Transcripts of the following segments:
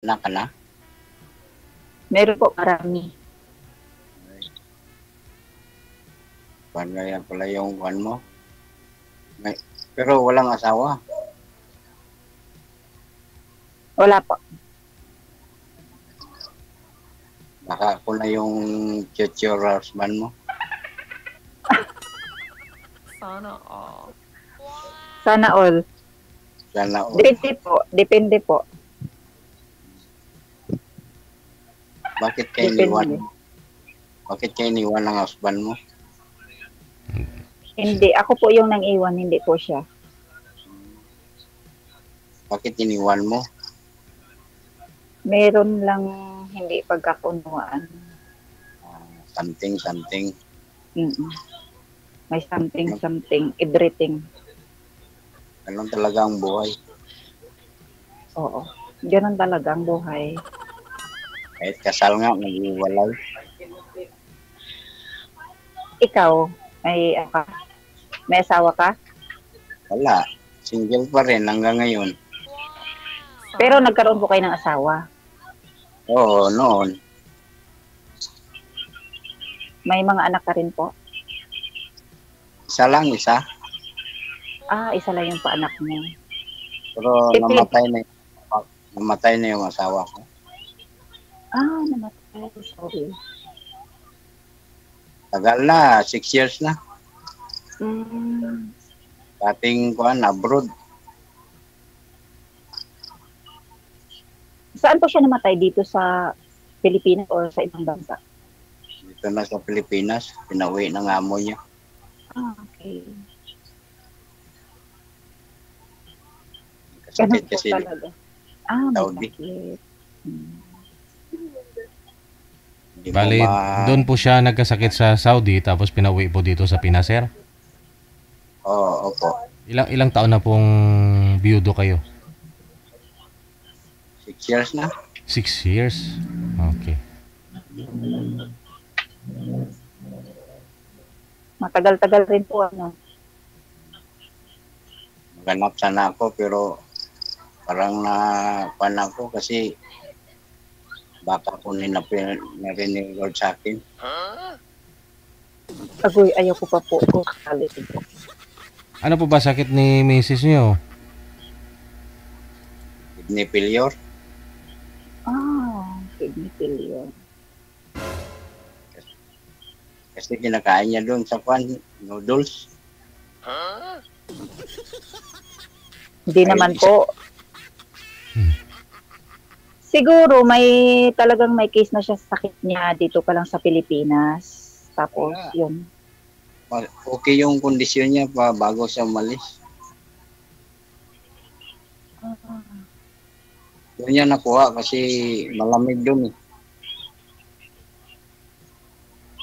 Anak ka na? Meron po marami. Paano yan pala yung kwan mo? May, pero walang asawa. Wala po. Baka ako na yung future husband mo. Sana all. Sana all. Sana all. Depende po. Depende po. Bakit kayo iniwan? Bakit kayo iniwan ng husband mo? Hindi. Ako po yung nang iwan. Hindi po siya. Bakit iniwan mo? Meron lang hindi pagkakunawaan. Something. Mm-mm. May something, everything. Ganun talaga ang buhay. Oo. Ganun talaga ang buhay. Kahit kasal nga, nag-iwalay. Ikaw, may asawa ka? Wala. Single pa rin hanggang ngayon. Pero nagkaroon po kayo ng asawa. Oo, noon. May mga anak ka rin po? Isa lang, isa. Isa lang yung paanak mo. Pero namatay na yung asawa ko. Namatay. Sorry. Tagal na, 6 years na. Mm. Dating kuan abroad. Saan po siya namatay? Dito sa Pilipinas o sa ibang bansa? Dito na sa Pilipinas, pinauwi ng amo niya. Okay. Kasakit Ganun po kasi talaga. May Saudi. sakit. Hindi mo Bali, doon po siya nagkasakit sa Saudi tapos pinauwi po dito sa Pinas, sir. Oo, opo. Ilang taon na pong biyudo kayo? 6 years na. 6 years. Okay. Matagal-tagal rin po Maganap sana ako pero parang napan ako kasi baka ko narinig Lord sa akin. Agoy, ayaw ko pa po. Ano po ba sakit ni Mrs. niyo? Kidney failure. Kidney failure. Kasi kinakain niya doon sa noodles. Hindi naman po. Siguro talagang may case na siya sa sakit niya dito pa lang sa Pilipinas. Tapos yun. Okay yung kondisyon niya pa bago siya umalis. Doon niya nakuha kasi malamig doon.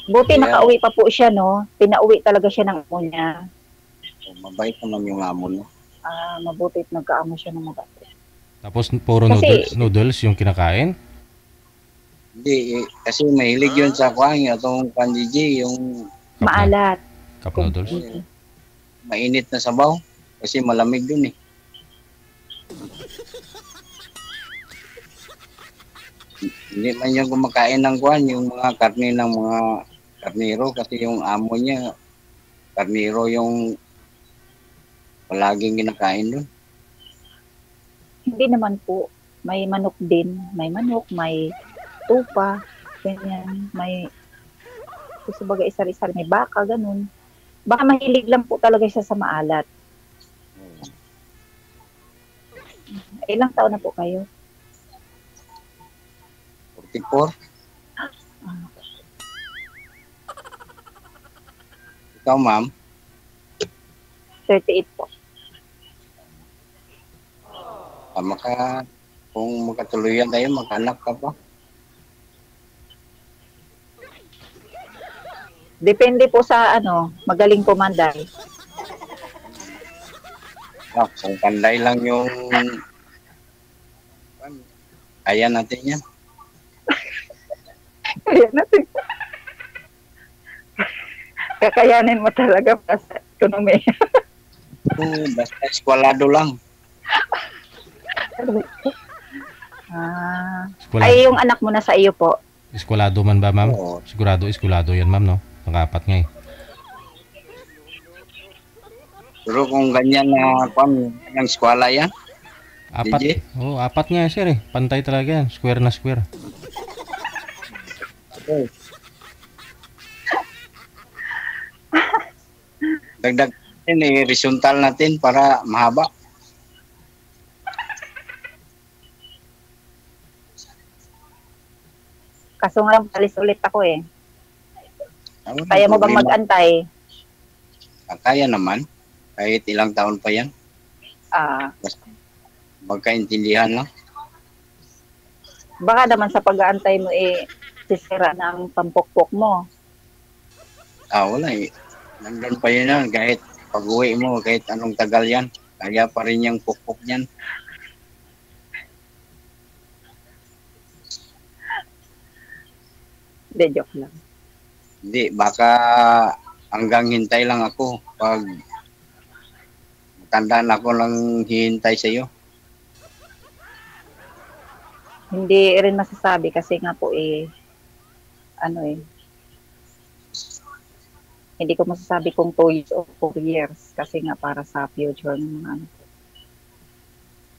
Buti Kaya- nakauwi pa po siya, no? Pinauwi talaga siya ng amo niya. So, mabait naman yung amo niya. Mabuti at nagkaamo siya ng mabait. Tapos puro Kasi- noodles yung kinakain? Hindi, kasi mahilig yun sa itong pandiji, yung Maalat. Cup noodles? mainit na sabaw. Kasi malamig doon . Hindi man yung kumakain ng yung mga karne ng mga karnero kasi yung amo niya, karnero yung palaging kinakain doon. Hindi naman po. May manok din. May manok, may tupa, ganyan. May, kumbaga isa-isa, may baka, ganun. Baka mahilig lang po talaga siya sa maalat. Ilang taon na po kayo? 44. Ikaw, ma'am? 38 po. Tama ka. Kung magkatuluyan tayo, maghanap ka pa. Depende po sa magaling pumanday. Kung panday lang yung kaya natin yan. Kaya natin. Kakayanin mo talaga para sa ekonomi. Basta eskwalado lang. Ah. Eskwelado, Ay, yung anak mo na sa iyo po. eskwelado man ba, ma'am? Oo. Sigurado eskwelado yan, ma'am, no? Pang-apat nga eh. Pero kung ganyan na kwan, ng eskwela yan, Apat. DJ? Oh, apat nga sir eh. Pantay talaga yan. Square na square. Okay. Dagdag natin horizontal natin para mahaba. Kaso nga lang, palis ulit ako eh. Ano, Kaya mo bang problema? mag-antay? Kaya naman. Kahit ilang taon pa yan. Ah, Magkaintindihan lang. baka naman sa pag-aantay mo eh, sisira ng pampukpok mo. Wala eh. Nandun pa yun yan. Kahit pag-uwi mo, kahit anong tagal yan. Kaya pa rin yung pukpok niyan. Hindi, joke lang. Hindi, baka hanggang hintay lang ako. Pag tandaan ako lang hihintay sa iyo. Hindi rin masasabi kasi nga po eh, ano eh, hindi ko masasabi kung 2 years o 4 years kasi nga para sa future ng mga anak.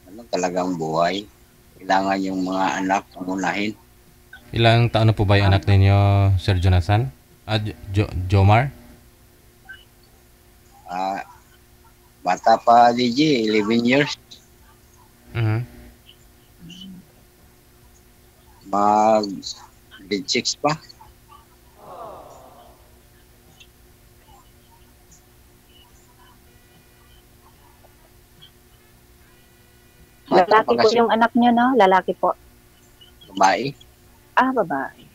Ano talagang buhay. Kailangan yung mga anak pangunahin. Ilang taon na po ba yung anak ninyo, Sir Jonathan? Jomar? Bata pa DJ, 11 years. Mhm. Mag grade 6 pa. Bata Lalaki pa po kasi, yung anak nyo, no? Lalaki po. babae. Ah, babae.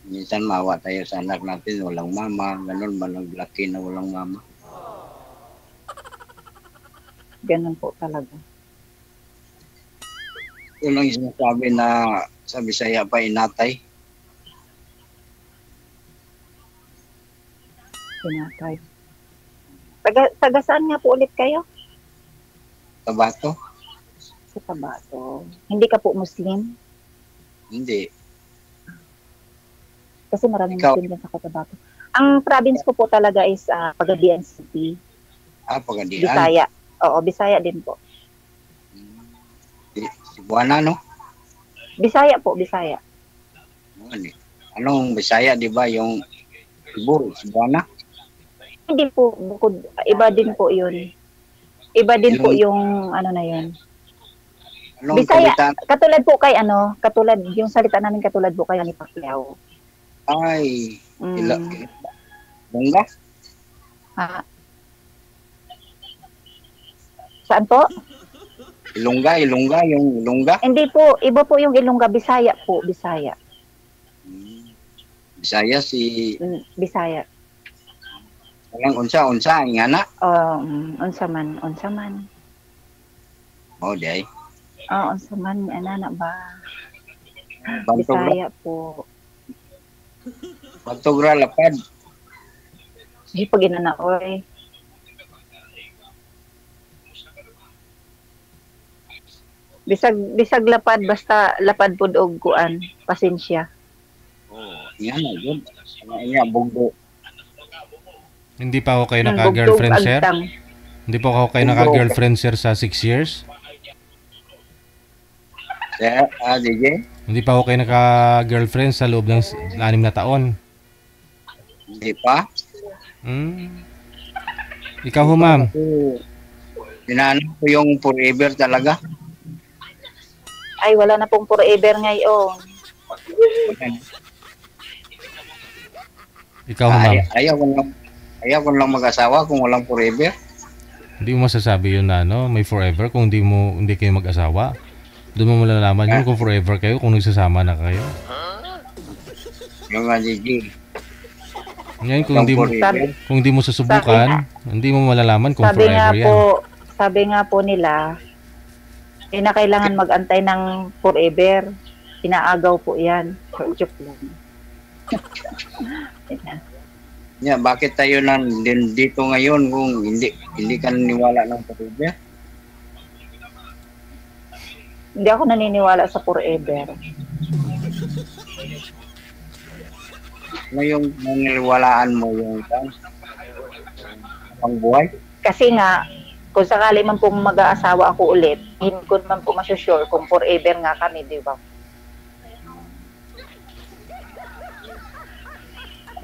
Minsan mawa tayo sa anak natin, walang mama. Ganun ba naglaki na walang mama? Ganun po talaga. Ito lang yung sinasabi na sa Bisaya pa inatay. Pinatay. Taga saan nga po ulit kayo? Tabato? Sa Tabato. Hindi ka po Muslim? Hindi. Kasi maraming Ikaw? Muslim dyan sa Cotabato. Ang province ko po talaga is Pagadian City. Pagadian. Bisaya. Oo, Bisaya din po. Cebuana, no? Bisaya po, Bisaya. Ano eh. Anong Bisaya, di ba? Yung Cebuana? Hindi po, bukod, iba din po yun. Iba din po yung ano na yun. Anong Bisaya, salita? katulad po kay katulad, yung salita namin katulad po kay ni Pacquiao. Ay, Mm. Bongga? Ha? Saan po? Ilongga, yung Ilongga. Hindi po, iba po yung Ilongga, Bisaya po, Bisaya. Bisaya si Bisaya. walang unsa ingana. Unsa man. Day. Unsa man, na ba? Bantogra, Bisaya po. Bantogra lapad. Di pag inanaoy. Bisag lapad, basta lapad po og kuan, pasensya. Ingana yun. Nga bugdo. Hindi pa ako kayo Bugtog, naka-girlfriend, sir? agtang. Hindi pa ako kayo naka-girlfriend, sir, sa 6 years? Sir, DJ? Hindi pa ako kayo naka-girlfriend sa loob ng 6 na taon? Hindi pa. Ikaw ho, ma'am? Hinahanap ko yung forever talaga. Ay, wala na pong forever ngayon. Ikaw ho, ma'am? Ayaw ko lang mag-asawa kung walang forever. Hindi mo masasabi yun na may forever kung hindi kayo mag-asawa. Doon mo malalaman yun kung forever kayo, kung nagsasama na kayo. Yung DJ. Ngayon, Forever. kung hindi mo susubukan, hindi mo malalaman kung Sabi nga forever yan. po, sabi nga po nila, na kailangan mag-antay ng forever. Inaagaw po yan. Joke lang. Bakit tayo dito ngayon kung hindi ka naniwala ng forever? Hindi ako naniniwala sa forever. Ano yung naniniwalaan mo yung pang buhay? Kasi nga, kung sakali man pong mag-aasawa ako ulit, hindi ko naman po masusure kung forever nga kami, di ba?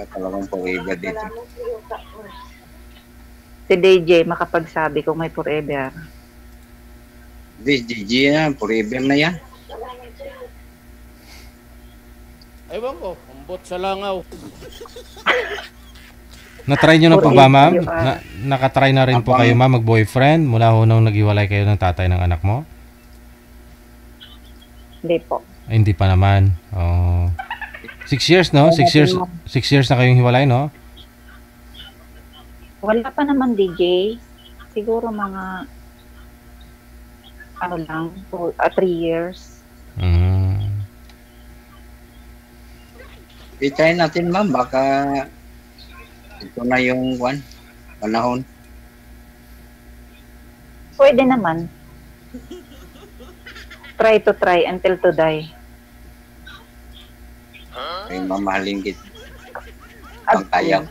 Talagang forever dito. Si DJ makapagsabi kung may forever. This GG na, forever na yan. Ewan ko, ambot sa langaw. Na-try nyo na po ba, ma'am? Forever. Nakatry na rin po kayo, ma'am, mag-boyfriend mula ho nung naghiwalay kayo ng tatay ng anak mo? Hindi po. Ay, hindi pa naman. Oh. 6 years, no? 6 years na kayong hiwalay, no? Wala pa naman, DJ. Siguro mga, 3 years. Mm. I-try natin, ma'am. Baka ito na yung panahon. Pwede naman. Try to try until to die. Kaya mamahalin kita. At Ang kaya.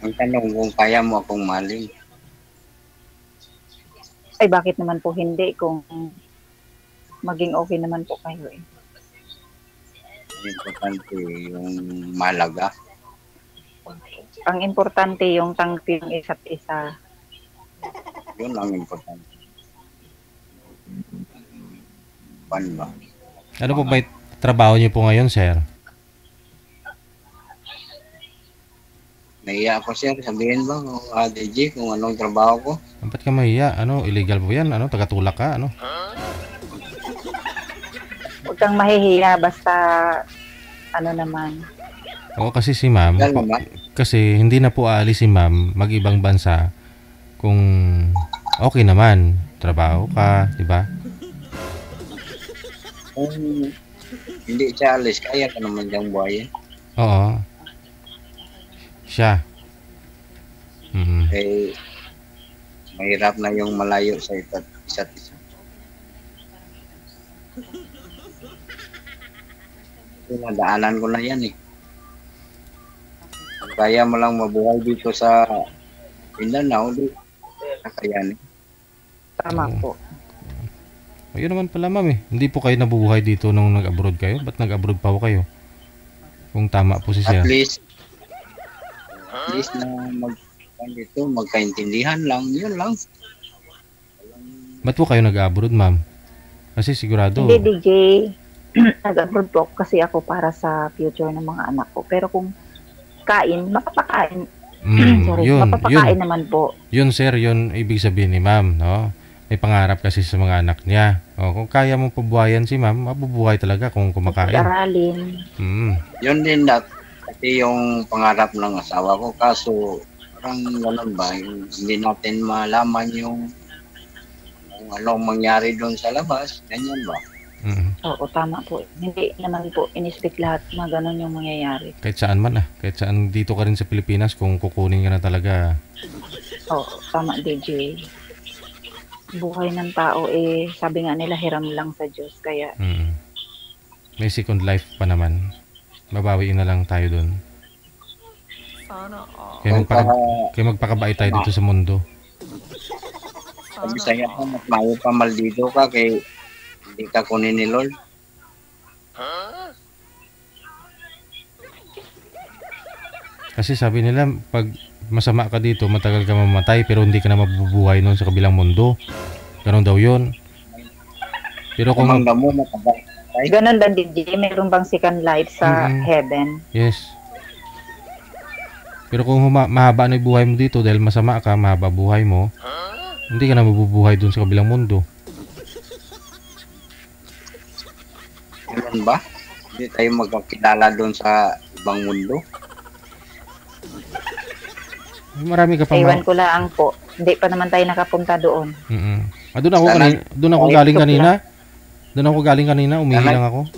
Ang tanong kung kaya mo akong mahalin. ay bakit naman po hindi kung maging okay naman po kayo eh. Importante yung malaga. Ang importante yung tangki ng isa't isa. Yun ang importante. Paano ba? Ano po ba yung trabaho niyo po ngayon, sir? Naiya ako, sir. Sabihin ba, DJ, kung anong trabaho ko? Ba't ka mahiya? Ano, illegal po yan? Ano, tagatulak ka? Ano? Huwag kang mahihiya basta ano naman. Oo, kasi si ma'am, Yan naman. kasi hindi na po aalis si ma'am mag-ibang bansa kung okay naman. Trabaho ka, di ba? Kung hindi siya alis, kaya ka naman diyang buhayin. Oo. Siya. Mm. Eh, mahirap na yung malayo sa isa't isa. Nadaanan ko na yan eh. Kung kaya mo lang mabuhay dito sa Mindanao, di kakayanin. Tama po. Ayun naman pala, ma'am eh. Hindi po kayo nabubuhay dito nung nag-abroad kayo? Ba't nag-abroad pa po kayo? Kung tama po si sir. At least na dito, magkaintindihan lang, yun lang. Ba't po kayo nag-abroad, ma'am? Kasi sigurado. Hindi DJ, nag-abroad po kasi ako para sa future ng mga anak ko. Pero kung kain, mapapakain. Sorry, yun, mapapakain naman po. Yun, sir, yun ibig sabihin ni ma'am, no? May pangarap kasi sa mga anak niya. O, kung kaya mong pabuhayan si ma'am, mabubuhay talaga kung kumakain. Aralin. Yun din kasi yung pangarap ng asawa ko. Kaso, parang ganun ba, hindi natin malaman yung kung anong mangyari doon sa labas. Ganyan ba? Oo, tama po. Hindi naman po in-expect lahat na ganun yung mangyayari. Kahit saan man kahit saan dito ka rin sa Pilipinas, kung kukunin ka na talaga. Oo, tama DJ. Buhay ng tao eh, sabi nga nila hiram lang sa Diyos. Kaya May second life pa naman. Babawiin na lang tayo dun. Sana all. Kaya magpakabait tayo dito sa mundo. Sabi sa'yo ko, mas mayo pa maldito ka kay hindi ka kunin ni Lord. Kasi sabi nila, pag masama ka dito, matagal ka mamatay, pero hindi ka na mabubuhay nun sa kabilang mundo. Ganon daw yun. Pero kung... Kumangga mo, matagal. ganun lang DJ, meron bang second life sa heaven? Yes. Pero kung mahaba na yung buhay mo dito dahil masama ka, mahaba buhay mo, hindi ka na mabubuhay dun sa kabilang mundo. Ganun ba? Hindi tayo magkakilala doon sa ibang mundo. Marami ka pang... Ewan ko lang po. Hindi pa naman tayo nakapunta doon. Doon ako galing kanina. Doon ako galing kanina, umihi lang ako.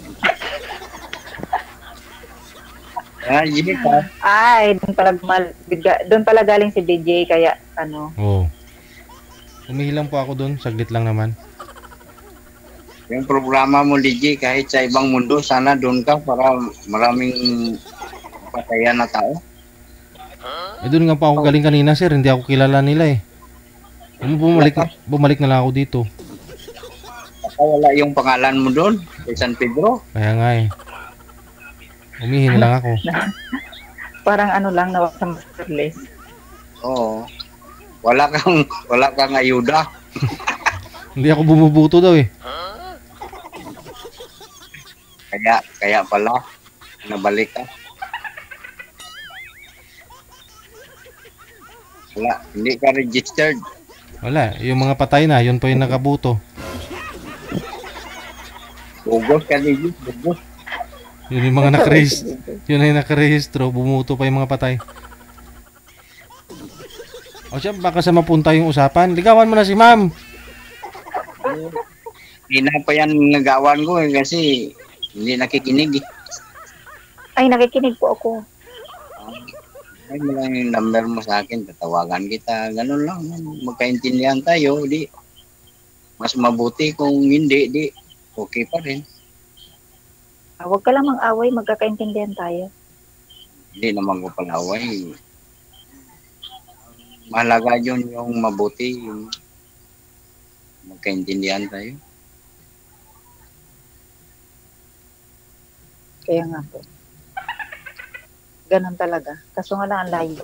Gini ka. Ay, doon pala galing si DJ, kaya ano. Oo. Umihilang po ako doon, saglit lang naman. Yung programa mo, DJ, kahit sa ibang mundo, sana doon ka para maraming pataya na tao. Eh doon nga po ako galing kanina sir, hindi ako kilala nila eh. Bumalik na lang ako dito. Baka wala yung pangalan mo doon, sa San Pedro. Kaya nga eh. Umihi na lang ako. Parang ano lang, nawag sa master list. Oo. Wala kang ayuda. Hindi ako bumubuto daw eh. Kaya pala, nabalik ka. Wala, hindi ka registered. Wala, yung mga patay na, yun pa yung nakabuto. Bugos ka, DJ, bugos. Yun yung mga nakarehistro. Yun ay nakarehistro, bumuto pa yung mga patay. O siya, baka sa mapunta yung usapan. Ligawan mo na si ma'am. Hindi na pa yan nagawan ko eh, kasi hindi nakikinig eh. Ay, nakikinig po ako. Ay mo lang yung number mo sa akin, tatawagan kita, ganun lang. Magkaintindihan tayo, di. Mas mabuti kung hindi, di. Okay pa rin. Huwag ka lang mang-away, magkakaintindihan tayo. Hindi naman ko palaway. Mahalaga yun yung mabuti, yung magkaintindihan tayo. Kaya nga po. Ganun talaga. Kaso nga lang ang layo.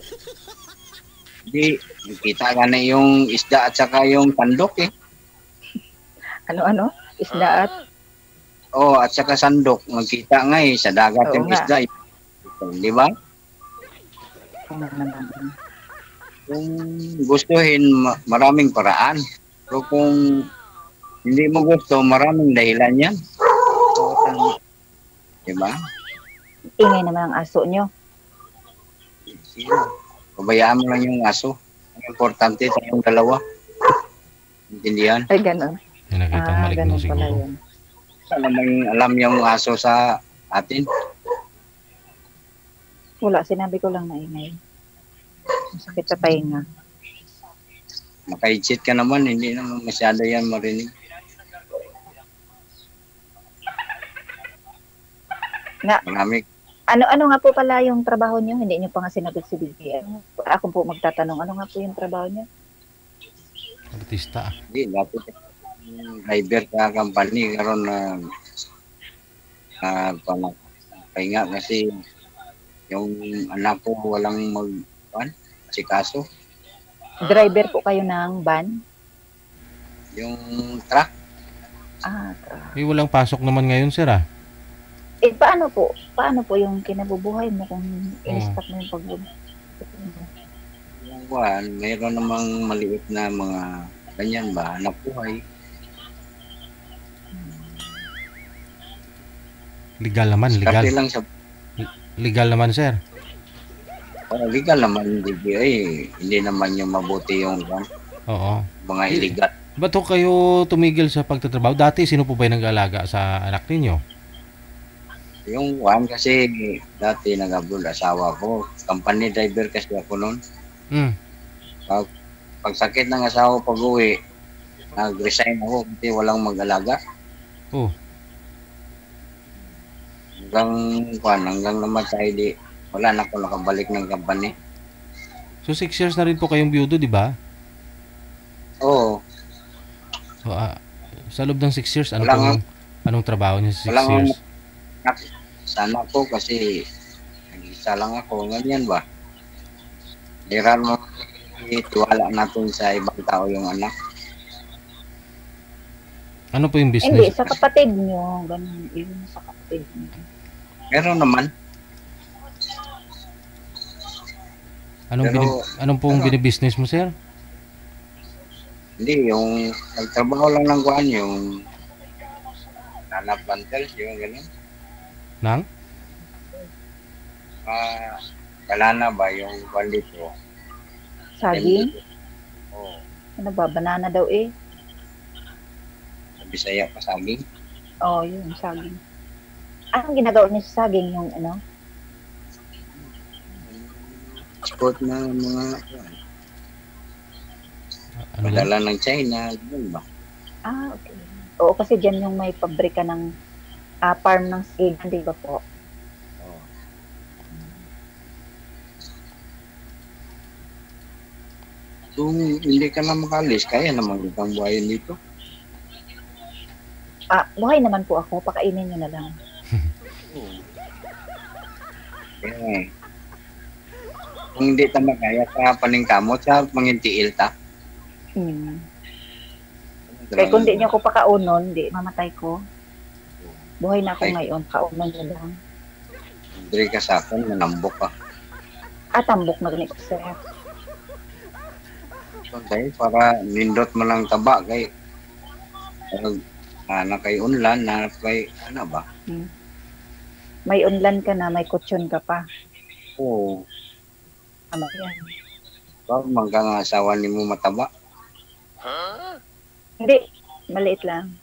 Hindi, nakita ka na yung isda at saka yung tandok eh. Ano? Isda at? Oo, at saka sandok. Magkita nga eh, sa dagat Oo yung nga. isda. Di ba? Ano naman. Kung gustuhin, maraming paraan. Pero kung hindi mo gusto, maraming dahilan yan. Di ba? Ingay naman ang aso nyo. Pabayaan mo lang yung aso. Ang importante tayong dalawa. Intindihan? Ay, ganun. Yung nakitang maligno Ganun pala siguro. yun. Sana may alam yung aso sa atin. Wala, sinabi ko lang na ingay. Masakit sa pahinga. Maka-exit ka naman, hindi naman masyado yan marinig. Na, Marami. ano nga po pala yung trabaho nyo? Hindi nyo pa nga sinagot si DJ. Ako po magtatanong, ano nga po yung trabaho nyo? Artista. Hindi, dati driver sa company karon na pahinga kasi yung anak ko walang asikaso. Driver po kayo ng van? Yung truck, Eh, walang pasok naman ngayon sir ah. Eh, paano po? Paano po yung kinabubuhay mo kung in-stop mo yung yung buwan, mayroon namang maliit na mga ganyan ba, anak buhay. Legal naman, legal. Kasi lang sa Legal naman sir. legal naman, hindi hindi naman yung mabuti yung Oo. mga illegal. Ba't ho kayo tumigil sa pagtatrabaho? Dati, sino po ba yung nag-aalaga sa anak ninyo? Yung kasi dati nag-abroad asawa ko, company driver kasi ako noon. Pag sakit ng asawa pag-uwi, nag-resign ako kasi walang mag-alaga. Oh. Hanggang namatay wala na ako nakabalik ng company. So 6 years na rin po kayong biyudo, di ba? Oo. So, sa loob ng 6 years, anong trabaho niyo sa 6 Walang years? sana ko kasi nag-isa lang ako, ganyan ba? Hiran mo, tiwala natin sa ibang tao yung anak. Ano po yung Hindi, business? sa kapatid nyo. Ganun, yun sa kapatid nyo. Meron naman. Anong pong binibusiness mo, sir? Hindi, yung nagtrabaho lang ng kuhan, yung nanap planters, yung gano'n. Nang? Banana ba, yung kuhan dito. Saging? Oo, Ano ba? Banana daw eh. sa Bisaya pa saging. Oo, yun, saging. Anong ginagawa niya sa saging? Yung ano? export na mga Ano ba? padala ng China, ganun ba? Okay. Oo, kasi dyan yung may pabrika ng farm ng sigan, di ba po? Oh. Kung hindi ka na makalis, kaya naman kitang buhayin dito. Buhay naman po ako. Pakainin nyo na lang. Oo. Eh. Kung hindi ta makaya sa paningkamot, sa mangintiil ta. Kaya kung di nyo ako pakaunon, di mamatay ko. Buhay na ako ngayon. Kaunon nyo lang. Hindi ka sa akin, manambok ka. Tambok na ganito, sir. Kaya para nindot mo lang taba kay na kay unlan na kay ano ba? May unlan ka na, may kutsyon ka pa. Oo. Ano yan? Bakit man ka nga asawa ni mo mataba? Hindi. Maliit lang.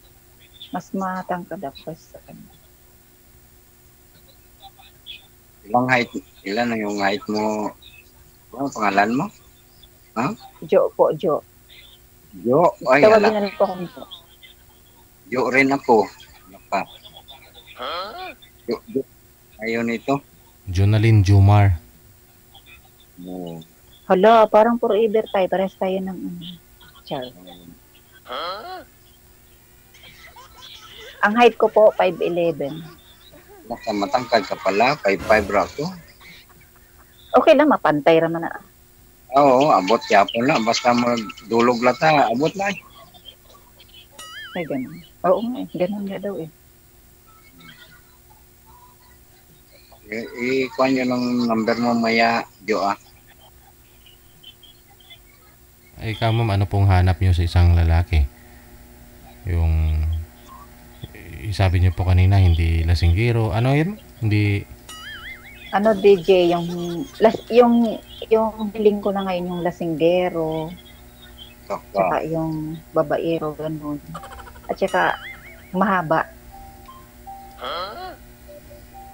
Mas matangkad ako sa kanya. Ilan na yung height mo? Ano pangalan mo? Ha? Jo po, Jo. Jo? Ay, Tawagin ala. na lang po kung po. Jo rin ako. Ano pa? Jo. Ayaw nito. Jonalyn Jumar. Oo. Hala, parang forever tayo. Parehas tayo ng Char. Ang height ko po, 5'11". Nasa matangkad ka pala, 5'5" ra ako. Okay lang, mapantay raman na. Oo, abot yapon na. Basta magdulog lata, abot na. Ay, ganun. Oo nga eh. Ganun nga daw eh. Ikuha nyo ng number mo maya, Jo ah. Ay, ikaw ma'am, ano pong hanap nyo sa isang lalaki? Yung sabi niyo po kanina, hindi lasinggero. Ano yun? Hindi... Ano DJ, yung hiling ko na ngayon yung lasinggero, tsaka yung babaero, ganun. At tsaka mahaba.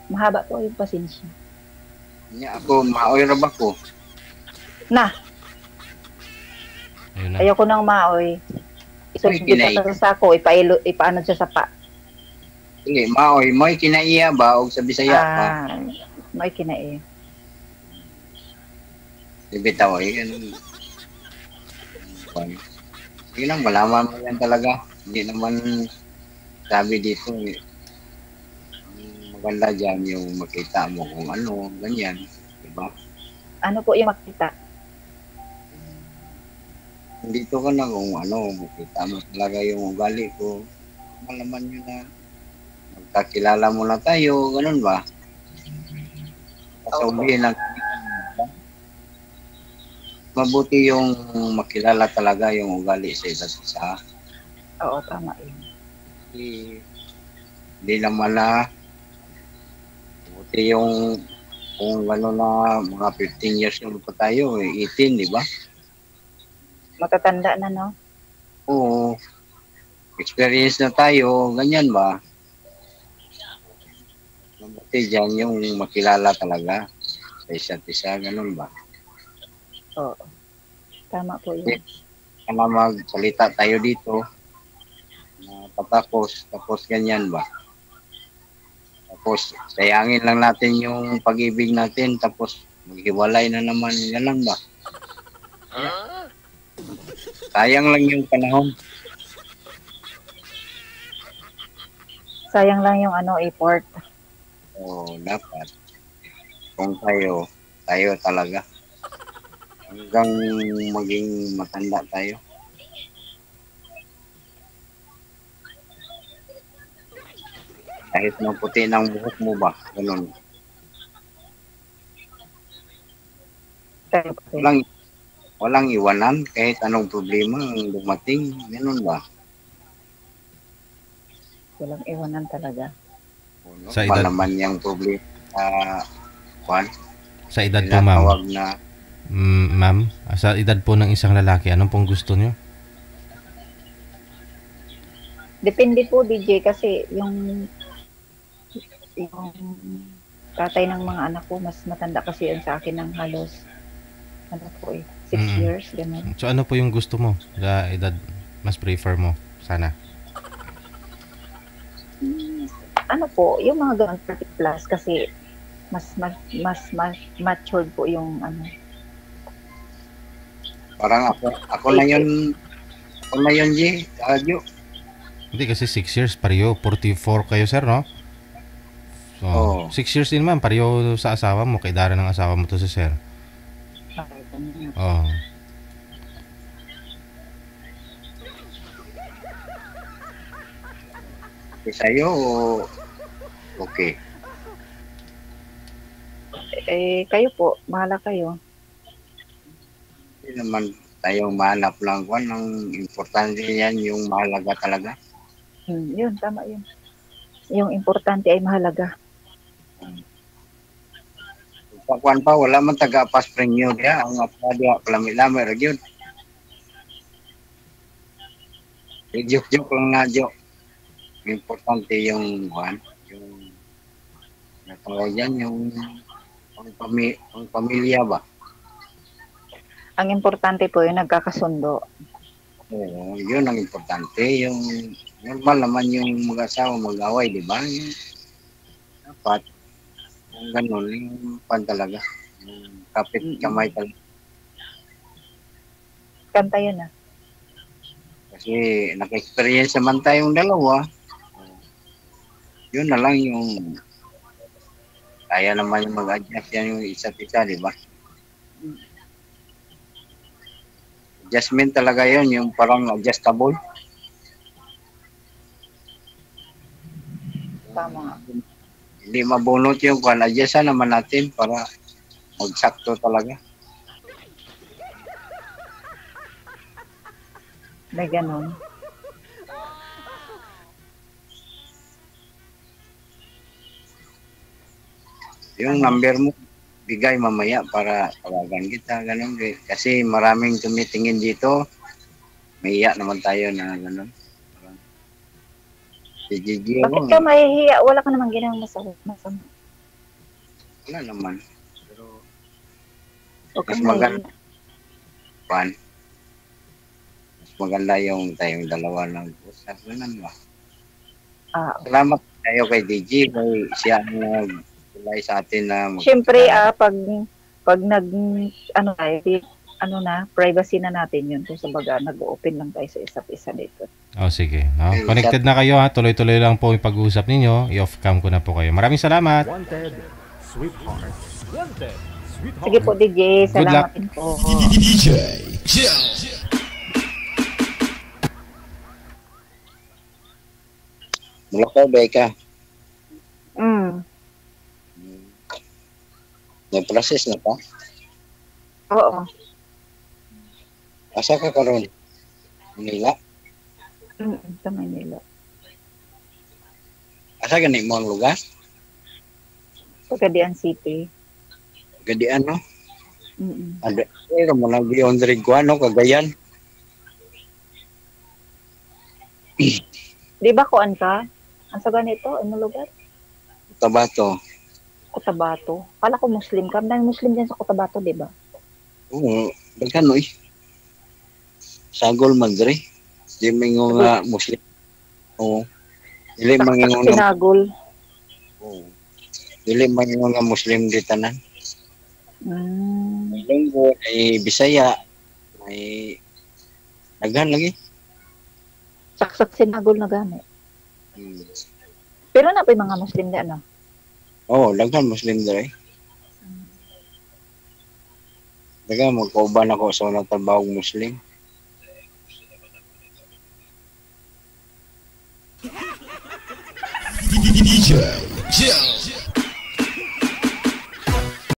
Mahaba po yung pasensya. Nya ako, maoy ra ba ko? Na, Ayun na. ayoko nang maoy. Isunod Kinai. ko sa sako, ipaano sa sapa. Dili, maoy. Mo'y kinaiya ba? O sa Bisaya pa? May kinae. Bitaw ay ganun. Sige lang, malaman mo yan talaga. Hindi naman sabi dito eh. Ang maganda dyan yung makita mo kung ano, ganyan. Diba? Ano po yung makita? Dito ka na kung ano, makita mo talaga yung ugali ko. Malaman nyo na magkakilala mo na tayo, ganun ba? Sabihin lang, mabuti yung makilala talaga yung ugali sa isa't isa. Oo, tama yun. Hindi naman na mabuti yung kung ano na mga 15 years na pa tayo, 18, di ba? Matatanda na, no? Oo. Experience na tayo, ganyan ba? Mabuti dyan yung makilala talaga sa isa't isa, ganun ba? Oo. Tama po yun. Kaya magsalita tayo dito na tapos ganyan ba? Tapos sayangin lang natin yung pag-ibig natin tapos maghiwalay na naman, ganun ba? Sayang lang yung panahon. Sayang lang yung effort. Oo, dapat. Kung tayo talaga. Hanggang maging matanda tayo. Kahit maputi ng buhok mo ba? Ganun. Tayo po. Walang iwanan kahit anong problema ang dumating. Ganun ba? Walang iwanan talaga. Sa edad- Malaman niyang problema. Juan, Sa edad po, ma'am. tinatawag na Ma'am, sa edad po ng isang lalaki, anong pong gusto nyo? Depende po, DJ, kasi yung tatay ng mga anak ko, mas matanda kasi yun sa akin ng halos ano po eh, 6 Mm. years, ganun. So ano po yung gusto mo sa edad mas prefer mo sana? Ano po, yung mga ganun 30 plus kasi mas matured po yung ano. Parang ako na yun, G. Adyo. Hindi kasi 6 years pareho, 44 kayo sir, no? So, Oo. 6 years din man pareho sa asawa mo, kay dara ng asawa mo to si sir. Oh. Sa'yo, okay. Kayo po, bahala kayo. Hindi naman tayong mahanap lang kung ang importante yan, yung mahalaga talaga. Yun, tama yun. Yung importante ay mahalaga. Pakuan pa, wala man taga-pass premium dia. Ang apa dia, palami-lami, yun. Joke-joke lang na, joke. Importante yung natawag yan, yung pamilya ba? Ang importante po yung nagkakasundo. Oo, yun ang importante. Yung normal naman yung mag-asawa, mag-away, di ba? Yung dapat, yung ganun, yung pan talaga. Yung kapit kamay talaga. Kanta yun ah. Kasi naka-experience naman tayong dalawa. Yun na lang yung kaya naman yung mag-adjust yan yung isa't isa, di ba? Adjustment talaga yun, yung parang adjustable. Tama. Hindi mabunot yung kung adjustan naman natin para magsakto talaga. May ganun. Yung number mo, bigay mamaya para tawagan kita, ganun. Kasi maraming tumitingin dito. May iya naman tayo na ganun. Si Gigi Bakit ako, ka mahihiya? Wala ka namang ginawang masama. wala naman. Pero Huwag mas kang maganda. mahihiya. Mas maganda yung tayong dalawa ng usap. Ganun ba? Okay. Salamat tayo kay DJ. Kay siya ang nag-tulay sa atin na Siyempre, pag ano tayo, privacy na natin yun. Kung sa baga, nag-open lang tayo sa isa't isa dito. Oh, sige. No? Connected na kayo ha. Tuloy-tuloy lang po yung pag-uusap ninyo. I-off cam ko na po kayo. Maraming salamat. Wanted, sweetheart. Wanted, sweetheart. Sige po, DJ. Good luck. Salamat din po. mula ka, Becca. May process na pa. Oo. Asa ka karon? Manila. Sa Manila. Asa gani mo ang lugar? Pagkadian City. Gadian, no? Mm. Pero mo nang beyond Riguano, Cagayan. Di ba kuan ka? Ang sa ganito, ano lugar? Tabato. Cotabato. Kala ko Muslim ka. Dahil Muslim din sa Cotabato, di ba? Oo, daghan oy. Sagol Madre. Di mingo nga Muslim. Oo. Dili mangingon nga. Sinagol. Oo. Dili mangingon nga Muslim di tanan. May Linggo, may Bisaya, may daghan lagi. Saksak sinagol na gani. Pero na pa yung mga Muslim di ano? Oo, daghan Muslim dire. Daghan magkauban ako sa unang trabaho Muslim. DJ Jill.